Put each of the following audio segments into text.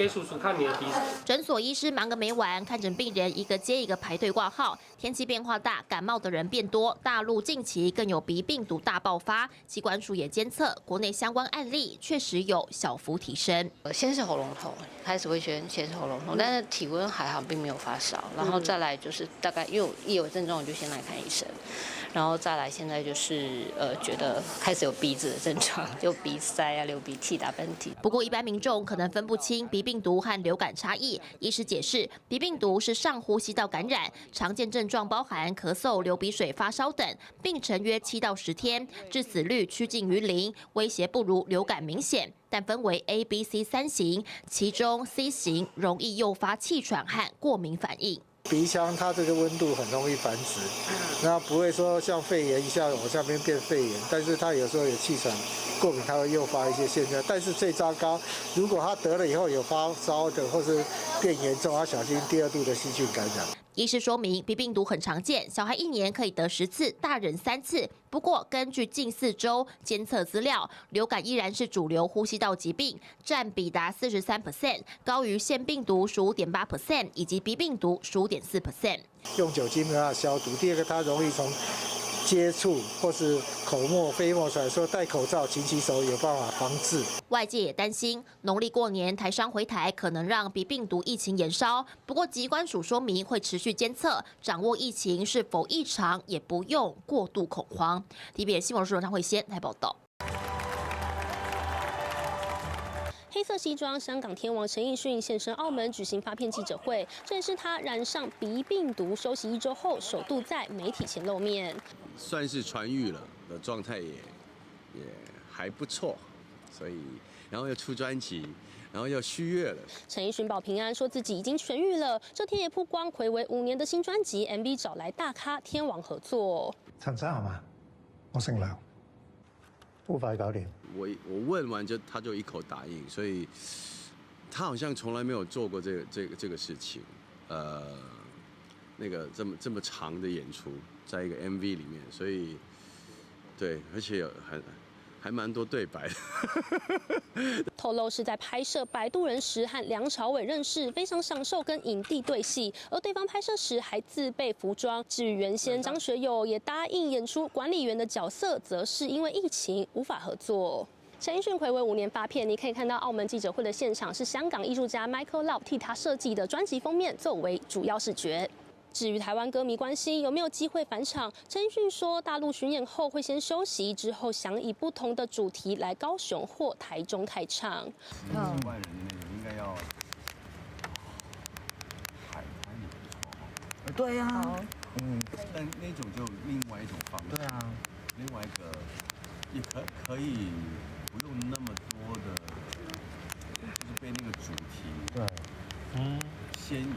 给叔叔看你的鼻子。诊所医师忙个没完，看诊病人一个接一个排队挂号。天气变化大，感冒的人变多，大陆近期更有鼻病毒大爆发。疾管署也监测，国内相关案例确实有小幅提升。先是喉咙痛，开始会先是喉咙痛，但是体温还好，并没有发烧。然后再来就是大概一有症状我就先来看医生，然后再来现在就是觉得开始有鼻子的症状，就鼻塞啊、流鼻涕、打喷嚏。不过一般民众可能分不清鼻病毒和流感差异。医师解释，鼻病毒是上呼吸道感染，常见症状包含咳嗽、流鼻水、发烧等，病程约7到10天，致死率趋近于0，威胁不如流感明显。但分为 A、B、C 3型，其中 C 型容易诱发气喘和过敏反应。鼻腔它这个温度很容易繁殖，那不会说像肺炎一下往下面变肺炎，但是它有时候有气喘、过敏，它会诱发一些现象。但是最糟糕，如果他得了以后有发烧的或是变严重，要小心第2度的细菌感染。医师说明，鼻病毒很常见，小孩1年可以得10次，大人3次。不过，根据近4周监测资料，流感依然是主流呼吸道疾病，占比达43%，高于腺病毒15.8%，以及鼻病毒15.4%。用酒精没办法消毒，第2个它容易从接触或是口沫、飞沫传说，戴口罩、勤洗手有办法防治。外界也担心，农历过年台商回台可能让鼻病毒疫情延烧。不过疾管署说明会持续监测，掌握疫情是否异常，也不用过度恐慌。TVBS 新闻主任张慧仙来报道。黑色西装，香港天王陈奕迅现身澳门举行发片记者会，这也是他染上鼻病毒休息1周后，首度在媒体前露面。算是痊愈了的状态也还不错，所以然后又出专辑，然后又续约了。陈奕迅保平安，说自己已经痊愈了。这天也曝光睽违5年的新专辑 MV， 找来大咖天王合作。陳生係嘛？我姓梁，好快搞掂。我問完他就一口答應，所以他好像從來沒有做過這個事情，那個這麼長的演出，在一個 MV 裡面，所以對，而且還蠻多對白的。透露是在拍摄《摆渡人》时和梁朝伟认识，非常享受跟影帝对戏，而对方拍摄时还自备服装。至于原先张学友也答应演出管理员的角色，则是因为疫情无法合作。陈奕迅睽违5年发片，你可以看到澳门记者会的现场是香港艺术家 Michael Lau 替他设计的专辑封面作为主要视觉。至于台湾歌迷关心有没有机会返场，陈奕迅说，大陆巡演后会先休息，之后想以不同的主题来高雄或台中开唱。外人的那种应该要海滩也不错。对呀、但那种就另外一种方式。对啊，另外一个也可以不用那么多的，就是被那个主题牵引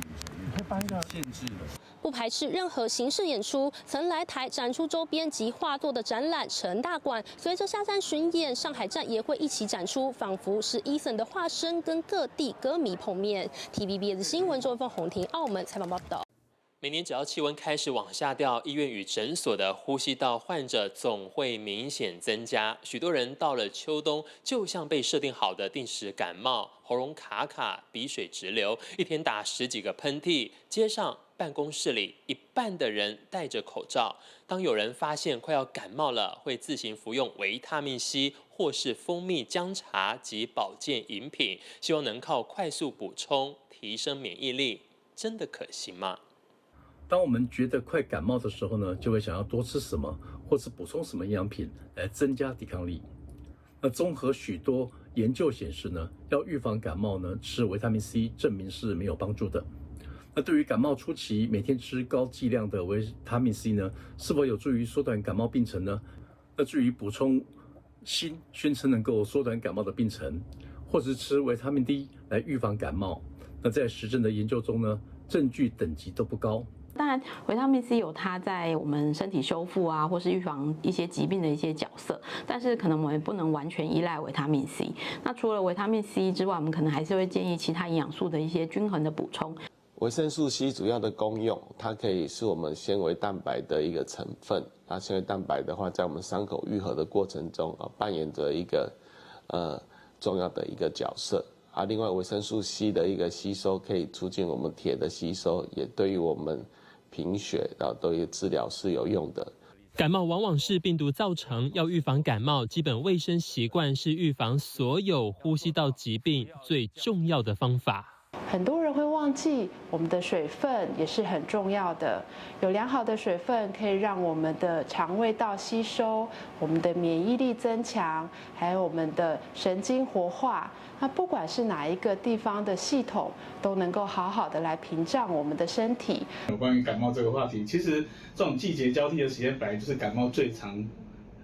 着，限制了。不排斥任何形式演出。曾来台展出周边及画作的展览陈大馆，随着下山巡演，上海站也会一起展出，仿佛是 Eason 的化身，跟各地歌迷碰面。TVBS 新闻周凤洪婷澳门采访报道。每年只要气温开始往下掉，医院与诊所的呼吸道患者总会明显增加。许多人到了秋冬，就像被设定好的定时感冒，喉咙卡卡，鼻水直流，一天打10几个喷嚏。街上、办公室里，一半的人戴着口罩。当有人发现快要感冒了，会自行服用维他命 C 或是蜂蜜姜茶及保健饮品，希望能靠快速补充提升免疫力。真的可行吗？当我们觉得快感冒的时候呢，就会想要多吃什么，或是补充什么营养品来增加抵抗力。那综合许多研究显示呢，要预防感冒呢，吃维他命 C 证明是没有帮助的。那对于感冒初期每天吃高剂量的维他命 C 呢，是否有助于缩短感冒病程呢？那至于补充锌，宣称能够缩短感冒的病程，或是吃维他命 D 来预防感冒，那在实证的研究中呢，证据等级都不高。当然，维他命 C 有它在我们身体修复啊，或是预防一些疾病的一些角色，但是可能我们不能完全依赖维他命 C。那除了维他命 C 之外，我们可能还是会建议其他营养素的一些均衡的补充。维生素 C 主要的功用，它可以是我们纤维蛋白的一个成分。那纤维蛋白的话，在我们伤口愈合的过程中扮演着一个重要的一个角色。另外维生素 C 的一个吸收可以促进我们铁的吸收，也对于我们贫血都有治疗是有用的。感冒往往是病毒造成，要预防感冒，基本卫生习惯是预防所有呼吸道疾病最重要的方法。很多人会忘记，我们的水分也是很重要的。有良好的水分，可以让我们的肠胃道吸收，我们的免疫力增强，还有我们的神经活化。那不管是哪一个地方的系统，都能够好好的来屏障我们的身体。有关于感冒这个话题，其实这种季节交替的时间，本来就是感冒最常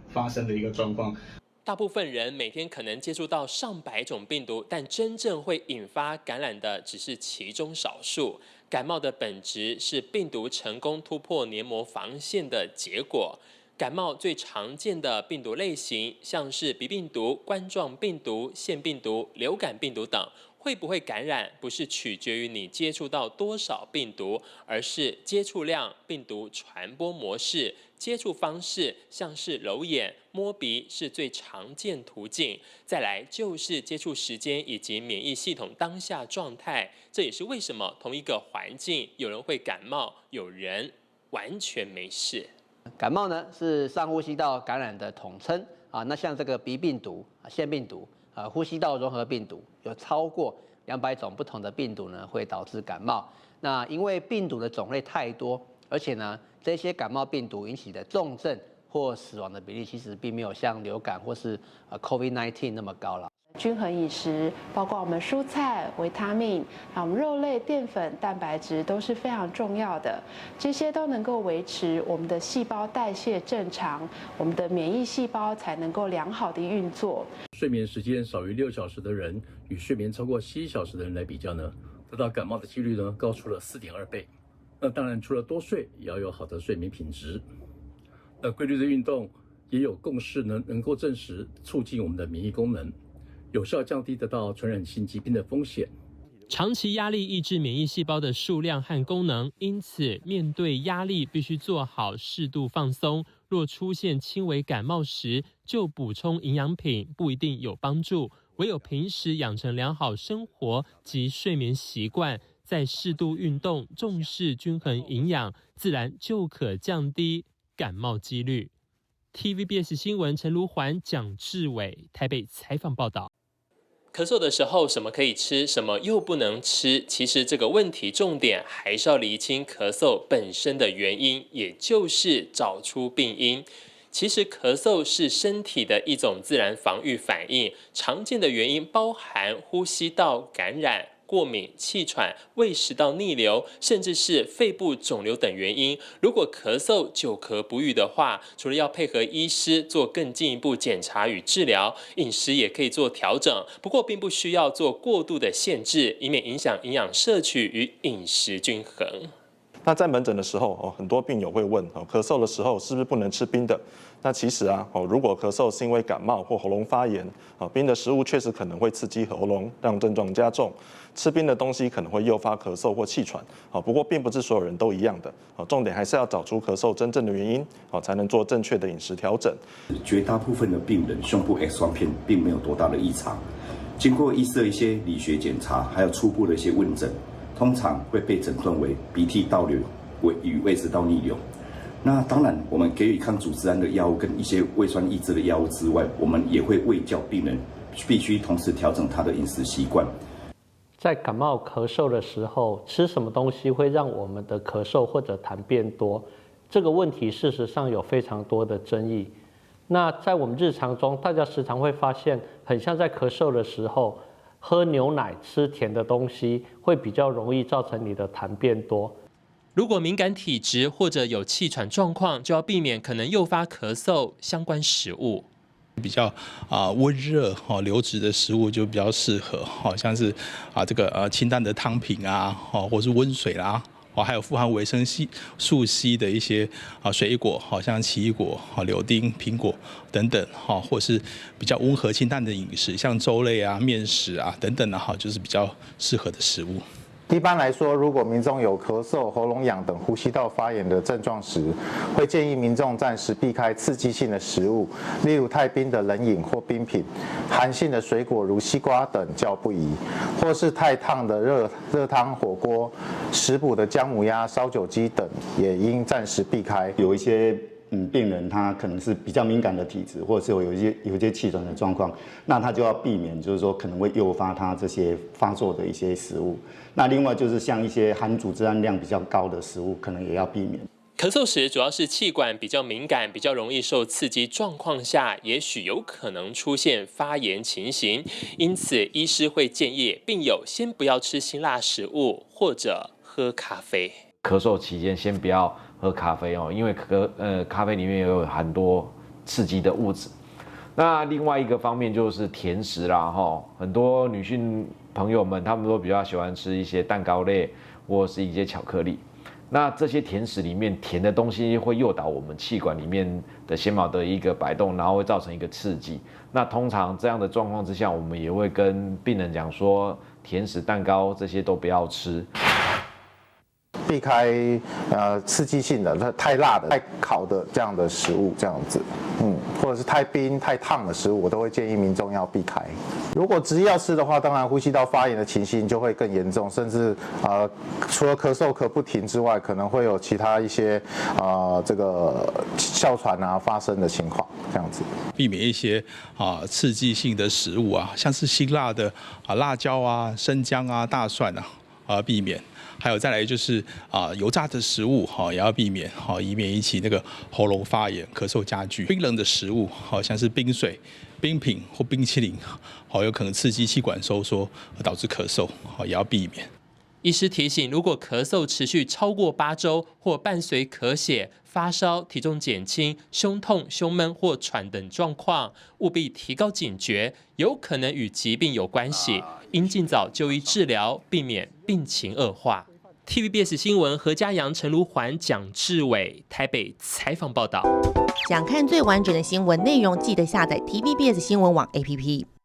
发生的一个状况。大部分人每天可能接触到上百种病毒，但真正会引发感染的只是其中少数。感冒的本质是病毒成功突破黏膜防线的结果。感冒最常见的病毒类型，像是鼻病毒、冠状病毒、腺病毒、流感病毒等。会不会感染，不是取决于你接触到多少病毒，而是接触量、病毒传播模式、接触方式，像是揉眼、摸鼻是最常见途径。再来就是接触时间以及免疫系统当下状态，这也是为什么同一个环境，有人会感冒，有人完全没事。感冒呢是上呼吸道感染的统称啊，那像这个鼻病毒、腺病毒。呼吸道融合病毒有超过200种不同的病毒呢，会导致感冒。那因为病毒的种类太多，而且呢，这些感冒病毒引起的重症或死亡的比例，其实并没有像流感或是COVID-19 那么高了。均衡饮食，包括我们蔬菜、维他命，我们肉类、淀粉、蛋白质都是非常重要的。这些都能够维持我们的细胞代谢正常，我们的免疫细胞才能够良好的运作。睡眠时间少于6小时的人，与睡眠超过7小时的人来比较呢，得到感冒的几率呢高出了4.2倍。那当然，除了多睡，也要有好的睡眠品质。那规律的运动也有共识呢，能够证实促进我们的免疫功能。有效降低得到传染性疾病的风险。长期压力抑制免疫细胞的数量和功能，因此面对压力必须做好适度放松。若出现轻微感冒时，就补充营养品不一定有帮助，唯有平时养成良好生活及睡眠习惯，再适度运动，重视均衡营养，自然就可降低感冒几率。TVBS 新闻陈如环、蒋志伟台北采访报道。咳嗽的时候，什么可以吃，什么又不能吃？其实这个问题重点还是要厘清咳嗽本身的原因，也就是找出病因。其实咳嗽是身体的一种自然防御反应，常见的原因包含呼吸道感染、过敏、气喘、胃食道逆流，甚至是肺部肿瘤等原因。如果咳嗽久咳不愈的话，除了要配合医师做更进一步检查与治疗，饮食也可以做调整，不过并不需要做过度的限制，以免影响营养摄取与饮食均衡。那在门诊的时候，很多病友会问，咳嗽的时候是不是不能吃冰的？那其实啊，如果咳嗽是因为感冒或喉咙发炎，冰的食物确实可能会刺激喉咙，让症状加重。吃冰的东西可能会诱发咳嗽或气喘，不过并不是所有人都一样的。重点还是要找出咳嗽真正的原因，才能做正确的饮食调整。绝大部分的病人胸部 X 光片并没有多大的异常，经过医师的一些理学检查，还有初步的一些问诊，通常会被诊断为鼻涕倒流与胃食道逆流。那当然，我们给予抗组织胺的药物跟一些胃酸抑制的药物之外，我们也会卫教病人必须同时调整他的饮食习惯。在感冒咳嗽的时候，吃什么东西会让我们的咳嗽或者痰变多？这个问题事实上有非常多的争议。那在我们日常中，大家时常会发现，很像在咳嗽的时候，喝牛奶、吃甜的东西，会比较容易造成你的痰变多。如果敏感体质或者有气喘状况，就要避免可能诱发咳嗽相关食物。比较温热流质的食物就比较适合，像是这个清淡的汤品啊，或是温水啦，还有富含维生素 C 的一些水果，像奇异果、柳丁、苹果等等，或是比较温和清淡的饮食，像粥类啊、面食啊等等的，就是比较适合的食物。一般来说，如果民众有咳嗽、喉咙痒等呼吸道发炎的症状时，会建议民众暂时避开刺激性的食物，例如太冰的冷饮或冰品，寒性的水果如西瓜等较不宜，或是太烫的热汤、火锅、食补的姜母鸭、烧酒鸡等，也应暂时避开。有一些病人他可能是比较敏感的体质，或者是有一些气喘的状况，那他就要避免，就是说可能会诱发他这些发作的一些食物。那另外就是像一些含组织胺量比较高的食物，可能也要避免。咳嗽时主要是气管比较敏感，比较容易受刺激状况下，也许有可能出现发炎情形，因此医师会建议病友先不要吃辛辣食物或者喝咖啡。咳嗽期间先不要喝咖啡哦，因为咖啡里面有很多刺激的物质。那另外一个方面就是甜食啦哈，很多女性朋友们她们都比较喜欢吃一些蛋糕类或是一些巧克力。那这些甜食里面甜的东西会诱导我们气管里面的纤毛的一个摆动，然后会造成一个刺激。那通常这样的状况之下，我们也会跟病人讲说，甜食、蛋糕这些都不要吃。避开刺激性的、太辣的、太烤的这样的食物，这样子，或者是太冰、太烫的食物，我都会建议民众要避开。如果执意要吃的话，当然呼吸道发炎的情形就会更严重，甚至除了咳嗽咳不停之外，可能会有其他一些这个哮喘发生的情况，这样子。避免一些刺激性的食物像是辛辣的辣椒生姜大蒜避免。还有再来就是油炸的食物也要避免以免引起那个喉咙发炎、咳嗽加剧。冰冷的食物像是冰水、冰品或冰淇淋有可能刺激气管收缩而导致咳嗽也要避免。医师提醒，如果咳嗽持续超过8周或伴随咳血、发烧、体重减轻、胸痛、胸闷或喘等状况，务必提高警觉，有可能与疾病有关系，应尽早就医治疗，避免病情恶化。TVBS 新闻何嘉阳、陈如环、蒋志伟台北采访报道。想看最完整的新闻内容，记得下载 TVBS 新闻网 APP。